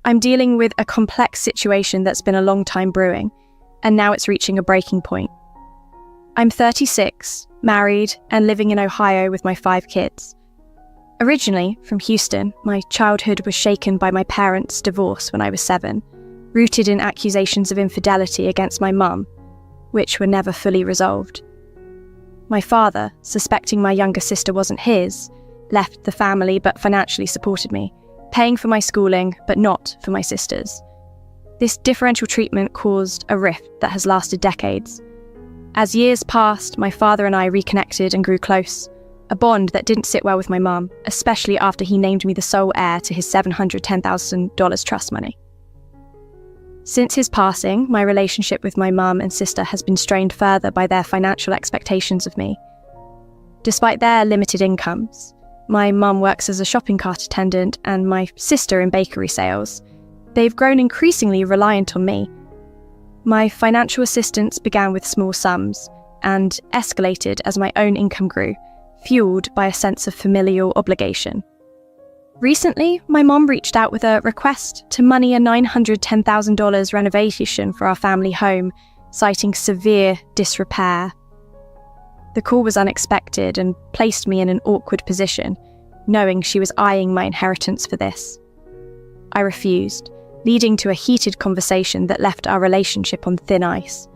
I'm dealing with a complex situation that's been a long time brewing, and now it's reaching a breaking point. I'm 36, married, and living in Ohio with my 5 kids. Originally from Houston, my childhood was shaken by my parents' divorce when I was 7, rooted in accusations of infidelity against my mum, which were never fully resolved. My father, suspecting my younger sister wasn't his, left the family but financially supported me, paying for my schooling but not for my sisters. This differential treatment caused a rift that has lasted decades. As years passed, my father and I reconnected and grew close, a bond that didn't sit well with my mum, especially after he named me the sole heir to his $710,000 trust money. Since his passing, my relationship with my mum and sister has been strained further by their financial expectations of me. Despite their limited incomes, my mum works as a shopping cart attendant and my sister in bakery sales. They've grown increasingly reliant on me. My financial assistance began with small sums and escalated as my own income grew, fueled by a sense of familial obligation. Recently, my mom reached out with a request to money a $910,000 renovation for our family home, citing severe disrepair. The call was unexpected and placed me in an awkward position, knowing she was eyeing my inheritance for this. I refused, leading to a heated conversation that left our relationship on thin ice.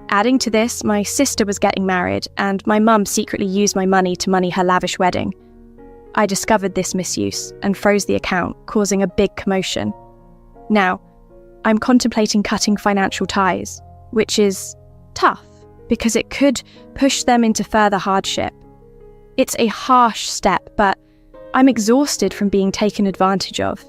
Adding to this, my sister was getting married, and my mum secretly used my money to money her lavish wedding. I discovered this misuse and froze the account, causing a big commotion. Now, I'm contemplating cutting financial ties, which is tough because it could push them into further hardship. It's a harsh step, but I'm exhausted from being taken advantage of.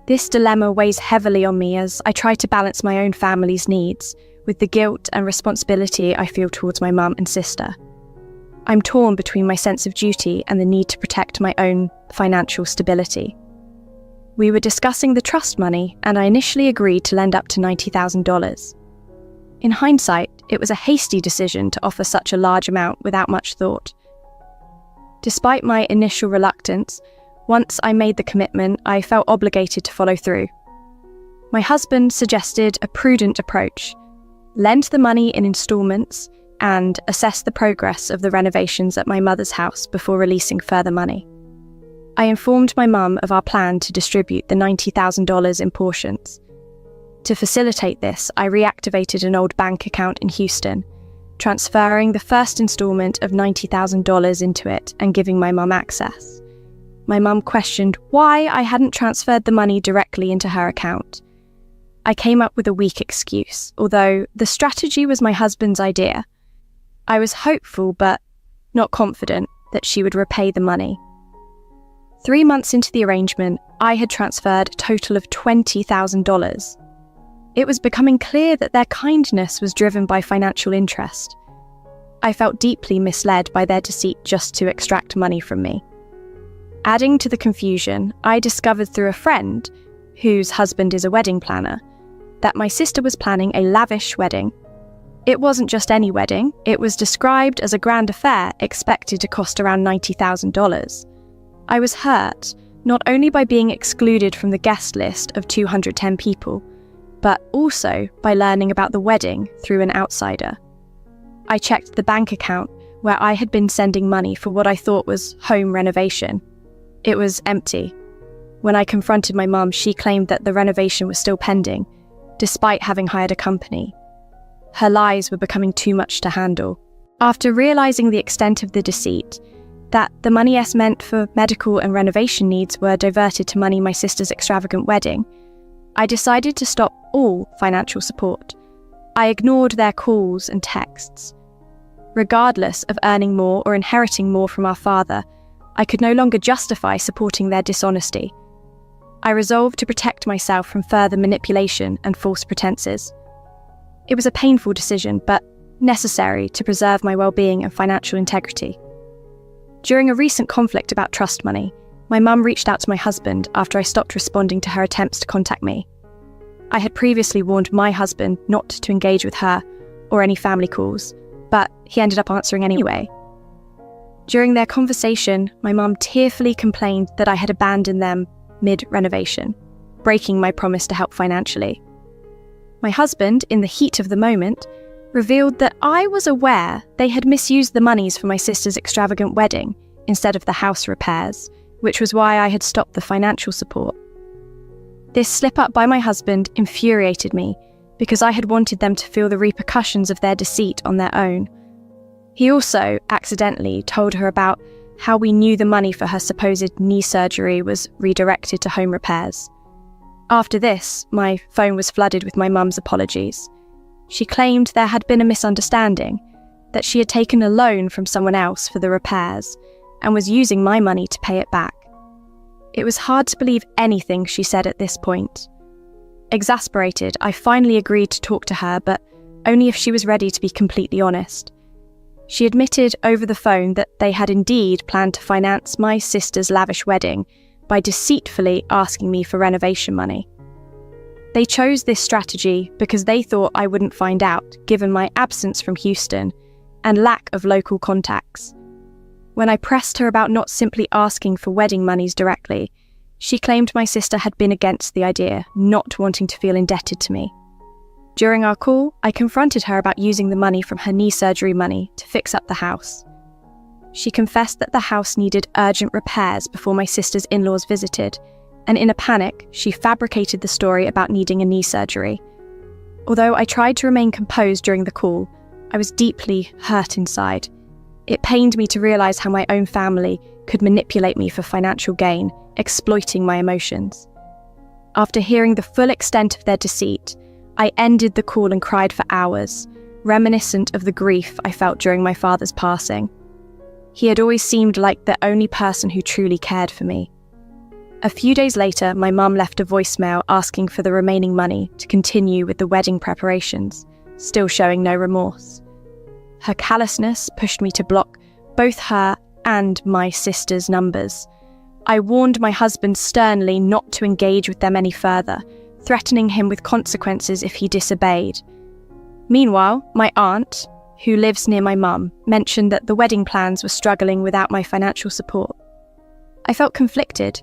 This dilemma weighs heavily on me as I try to balance my own family's needs with the guilt and responsibility I feel towards my mum and sister. I'm torn between my sense of duty and the need to protect my own financial stability. We were discussing the trust money, and I initially agreed to lend up to $90,000. In hindsight, it was a hasty decision to offer such a large amount without much thought. Despite my initial reluctance, once I made the commitment, I felt obligated to follow through. My husband suggested a prudent approach: lend the money in installments and assess the progress of the renovations at my mother's house before releasing further money. I informed my mum of our plan to distribute the $90,000 in portions. To facilitate this, I reactivated an old bank account in Houston, transferring the first installment of $90,000 into it and giving my mum access. My mum questioned why I hadn't transferred the money directly into her account. I came up with a weak excuse, although the strategy was my husband's idea. I was hopeful but not confident that she would repay the money. 3 months into the arrangement, I had transferred a total of $20,000. It was becoming clear that their kindness was driven by financial interest. I felt deeply misled by their deceit just to extract money from me. Adding to the confusion, I discovered through a friend, whose husband is a wedding planner, that my sister was planning a lavish wedding. It wasn't just any wedding, it was described as a grand affair expected to cost around $90,000. I was hurt, not only by being excluded from the guest list of 210 people, but also by learning about the wedding through an outsider. I checked the bank account where I had been sending money for what I thought was home renovation. It was empty. When I confronted my mum, she claimed that the renovation was still pending, despite having hired a company. Her lies were becoming too much to handle. After realising the extent of the deceit, that the money S meant for medical and renovation needs were diverted to money my sister's extravagant wedding, I decided to stop all financial support. I ignored their calls and texts. Regardless of earning more or inheriting more from our father, I could no longer justify supporting their dishonesty. I resolved to protect myself from further manipulation and false pretenses. It was a painful decision, but necessary to preserve my well-being and financial integrity. During a recent conflict about trust money, my mum reached out to my husband after I stopped responding to her attempts to contact me. I had previously warned my husband not to engage with her or any family calls, but he ended up answering anyway. During their conversation, my mum tearfully complained that I had abandoned them mid-renovation. breaking my promise to help financially. My husband, in the heat of the moment, revealed that I was aware they had misused the monies for my sister's extravagant wedding instead of the house repairs, which was why I had stopped the financial support. This slip-up by my husband infuriated me because I had wanted them to feel the repercussions of their deceit on their own. He also accidentally told her about how we knew the money for her supposed knee surgery was redirected to home repairs. After this, my phone was flooded with my mum's apologies. She claimed there had been a misunderstanding, that she had taken a loan from someone else for the repairs and was using my money to pay it back. It was hard to believe anything she said at this point. Exasperated, I finally agreed to talk to her, but only if she was ready to be completely honest. She admitted over the phone that they had indeed planned to finance my sister's lavish wedding by deceitfully asking me for renovation money. They chose this strategy because they thought I wouldn't find out, given my absence from Houston and lack of local contacts. When I pressed her about not simply asking for wedding monies directly, she claimed my sister had been against the idea, not wanting to feel indebted to me. During our call, I confronted her about using the money from her knee surgery money to fix up the house. She confessed that the house needed urgent repairs before my sister's in-laws visited, and in a panic, she fabricated the story about needing a knee surgery. Although I tried to remain composed during the call, I was deeply hurt inside. It pained me to realise how my own family could manipulate me for financial gain, exploiting my emotions. After hearing the full extent of their deceit, I ended the call and cried for hours, reminiscent of the grief I felt during my father's passing. He had always seemed like the only person who truly cared for me. A few days later, my mum left a voicemail asking for the remaining money to continue with the wedding preparations, still showing no remorse. Her callousness pushed me to block both her and my sister's numbers. I warned my husband sternly not to engage with them any further, threatening him with consequences if he disobeyed. Meanwhile, my aunt, who lives near my mum, mentioned that the wedding plans were struggling without my financial support. I felt conflicted.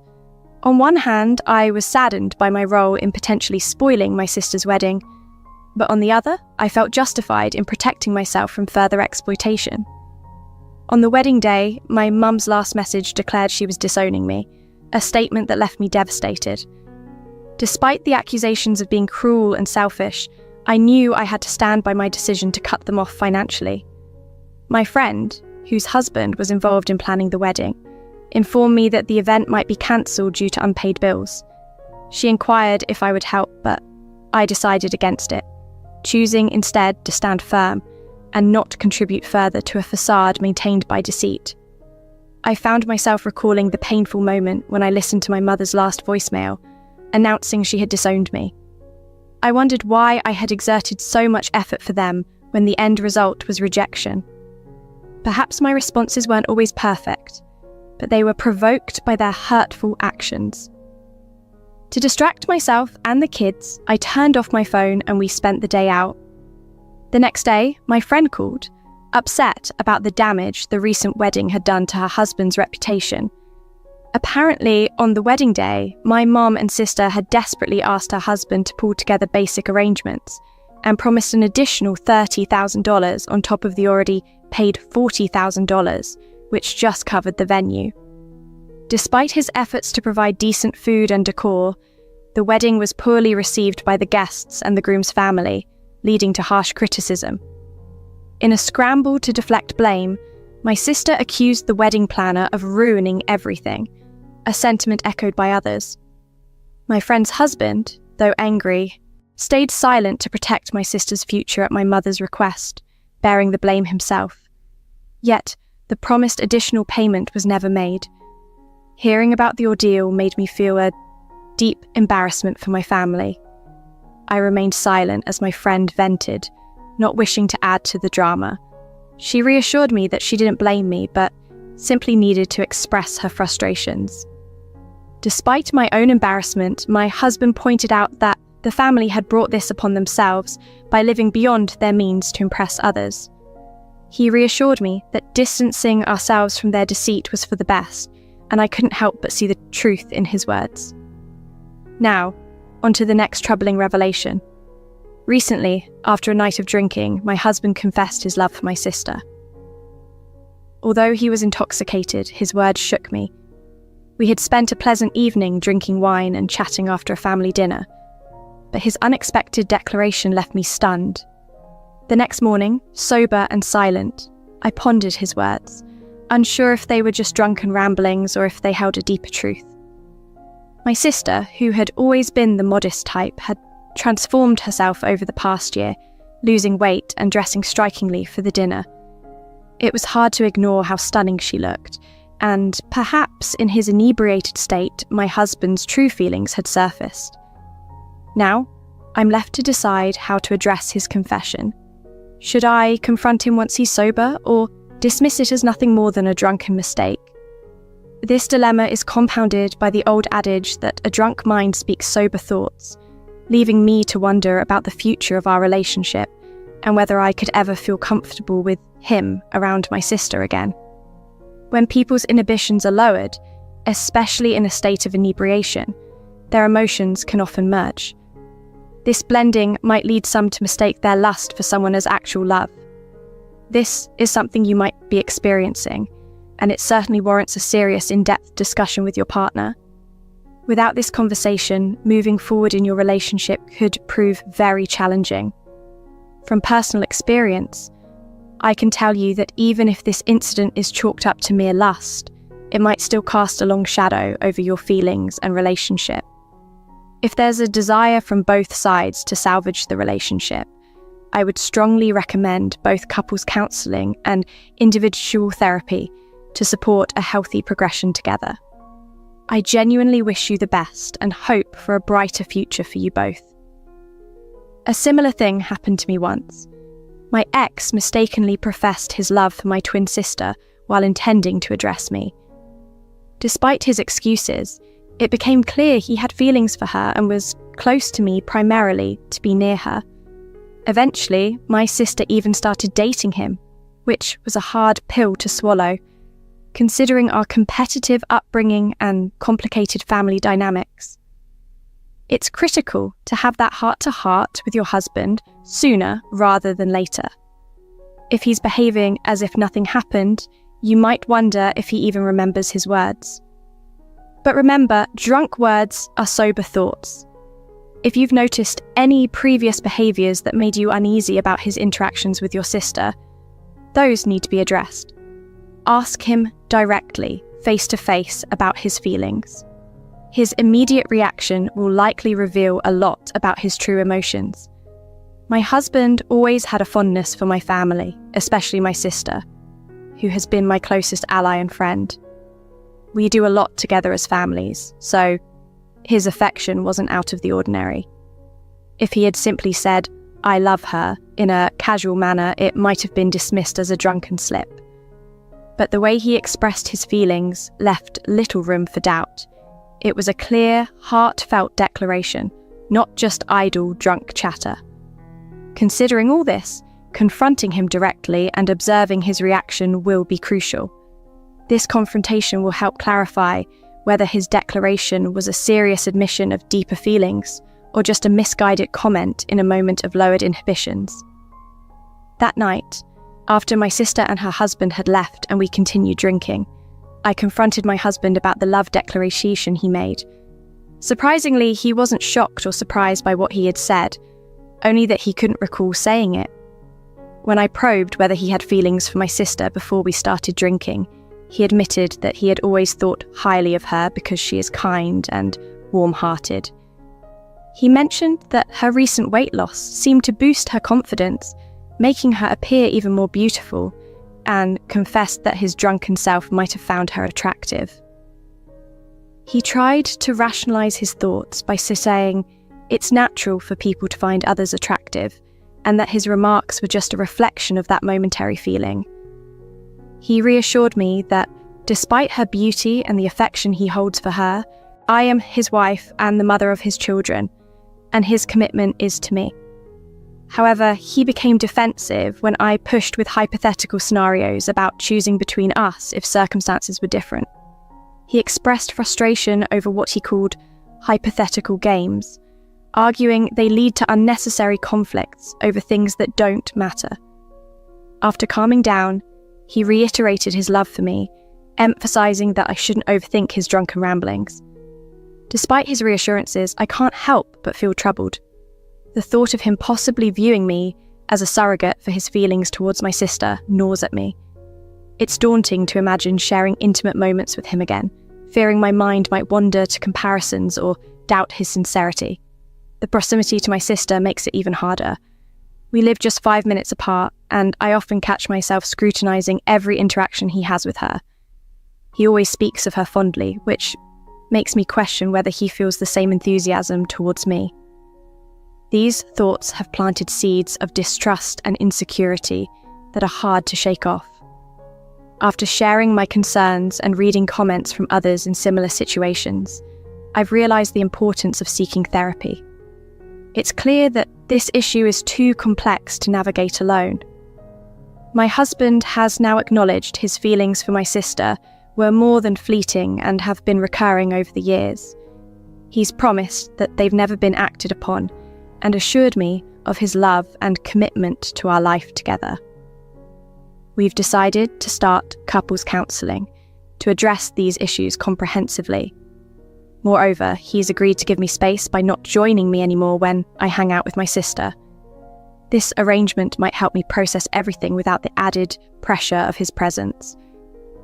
On one hand, I was saddened by my role in potentially spoiling my sister's wedding, but on the other, I felt justified in protecting myself from further exploitation. On the wedding day, my mum's last message declared she was disowning me, a statement that left me devastated. Despite the accusations of being cruel and selfish, I knew I had to stand by my decision to cut them off financially. My friend, whose husband was involved in planning the wedding, informed me that the event might be cancelled due to unpaid bills. She inquired if I would help, but I decided against it, choosing instead to stand firm and not contribute further to a facade maintained by deceit. I found myself recalling the painful moment when I listened to my mother's last voicemail, announcing she had disowned me. I wondered why I had exerted so much effort for them when the end result was rejection. Perhaps my responses weren't always perfect, but they were provoked by their hurtful actions. To distract myself and the kids, I turned off my phone and we spent the day out. The next day, my friend called, upset about the damage the recent wedding had done to her husband's reputation. Apparently, on the wedding day, my mom and sister had desperately asked her husband to pull together basic arrangements and promised an additional $30,000 on top of the already paid $40,000, which just covered the venue. Despite his efforts to provide decent food and decor, the wedding was poorly received by the guests and the groom's family, leading to harsh criticism. In a scramble to deflect blame, my sister accused the wedding planner of ruining everything, a sentiment echoed by others. My friend's husband, though angry, stayed silent to protect my sister's future at my mother's request, bearing the blame himself. Yet, the promised additional payment was never made. Hearing about the ordeal made me feel a deep embarrassment for my family. I remained silent as my friend vented, not wishing to add to the drama. She reassured me that she didn't blame me, but simply needed to express her frustrations. Despite my own embarrassment, my husband pointed out that the family had brought this upon themselves by living beyond their means to impress others. He reassured me that distancing ourselves from their deceit was for the best, and I couldn't help but see the truth in his words. Now, onto the next troubling revelation. Recently, after a night of drinking, my husband confessed his love for my sister. Although he was intoxicated, his words shook me. We had spent a pleasant evening drinking wine and chatting after a family dinner, but his unexpected declaration left me stunned. The next morning, sober and silent, I pondered his words, unsure if they were just drunken ramblings or if they held a deeper truth. My sister, who had always been the modest type, had transformed herself over the past year, losing weight and dressing strikingly for the dinner. It was hard to ignore how stunning she looked, and perhaps in his inebriated state, my husband's true feelings had surfaced. Now, I'm left to decide how to address his confession. Should I confront him once he's sober, or dismiss it as nothing more than a drunken mistake? This dilemma is compounded by the old adage that a drunk mind speaks sober thoughts, leaving me to wonder about the future of our relationship and whether I could ever feel comfortable with him around my sister again. When people's inhibitions are lowered, especially in a state of inebriation, their emotions can often merge. This blending might lead some to mistake their lust for someone as actual love. This is something you might be experiencing, and it certainly warrants a serious, in-depth discussion with your partner. Without this conversation, moving forward in your relationship could prove very challenging. From personal experience, I can tell you that even if this incident is chalked up to mere lust, it might still cast a long shadow over your feelings and relationship. If there's a desire from both sides to salvage the relationship, I would strongly recommend both couples counselling and individual therapy to support a healthy progression together. I genuinely wish you the best and hope for a brighter future for you both. A similar thing happened to me once. My ex mistakenly professed his love for my twin sister while intending to address me. Despite his excuses, it became clear he had feelings for her and was close to me primarily to be near her. Eventually, my sister even started dating him, which was a hard pill to swallow, considering our competitive upbringing and complicated family dynamics. It's critical to have that heart-to-heart with your husband sooner rather than later. If he's behaving as if nothing happened, you might wonder if he even remembers his words. But remember, drunk words are sober thoughts. If you've noticed any previous behaviours that made you uneasy about his interactions with your sister, those need to be addressed. Ask him directly, face-to-face, about his feelings. His immediate reaction will likely reveal a lot about his true emotions. My husband always had a fondness for my family, especially my sister, who has been my closest ally and friend. We do a lot together as families, so his affection wasn't out of the ordinary. If he had simply said, "I love her," in a casual manner, it might have been dismissed as a drunken slip. But the way he expressed his feelings left little room for doubt. It was a clear, heartfelt declaration, not just idle, drunk chatter. Considering all this, confronting him directly and observing his reaction will be crucial. This confrontation will help clarify whether his declaration was a serious admission of deeper feelings or just a misguided comment in a moment of lowered inhibitions. That night, after my sister and her husband had left and we continued drinking, I confronted my husband about the love declaration he made. Surprisingly, he wasn't shocked or surprised by what he had said, only that he couldn't recall saying it. When I probed whether he had feelings for my sister before we started drinking, he admitted that he had always thought highly of her because she is kind and warm-hearted. He mentioned that her recent weight loss seemed to boost her confidence, making her appear even more beautiful, and confessed that his drunken self might have found her attractive. He tried to rationalize his thoughts by saying it's natural for people to find others attractive, and that his remarks were just a reflection of that momentary feeling. He reassured me that, despite her beauty and the affection he holds for her, I am his wife and the mother of his children, and his commitment is to me. However, he became defensive when I pushed with hypothetical scenarios about choosing between us if circumstances were different. He expressed frustration over what he called hypothetical games, arguing they lead to unnecessary conflicts over things that don't matter. After calming down, he reiterated his love for me, emphasizing that I shouldn't overthink his drunken ramblings. Despite his reassurances, I can't help but feel troubled. The thought of him possibly viewing me as a surrogate for his feelings towards my sister gnaws at me. It's daunting to imagine sharing intimate moments with him again, fearing my mind might wander to comparisons or doubt his sincerity. The proximity to my sister makes it even harder. We live just 5 minutes apart, and I often catch myself scrutinizing every interaction he has with her. He always speaks of her fondly, which makes me question whether he feels the same enthusiasm towards me. These thoughts have planted seeds of distrust and insecurity that are hard to shake off. After sharing my concerns and reading comments from others in similar situations, I've realized the importance of seeking therapy. It's clear that this issue is too complex to navigate alone. My husband has now acknowledged his feelings for my sister were more than fleeting and have been recurring over the years. He's promised that they've never been acted upon and assured me of his love and commitment to our life together. We've decided to start couples counselling to address these issues comprehensively. Moreover, he's agreed to give me space by not joining me anymore when I hang out with my sister. This arrangement might help me process everything without the added pressure of his presence.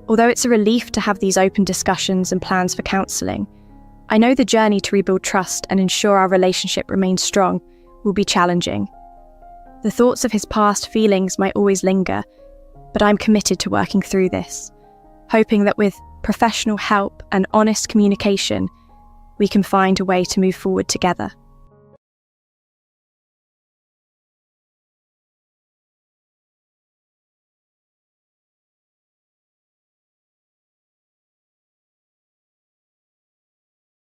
Although it's a relief to have these open discussions and plans for counselling, I know the journey to rebuild trust and ensure our relationship remains strong will be challenging. The thoughts of his past feelings might always linger, but I'm committed to working through this, hoping that with professional help and honest communication, we can find a way to move forward together.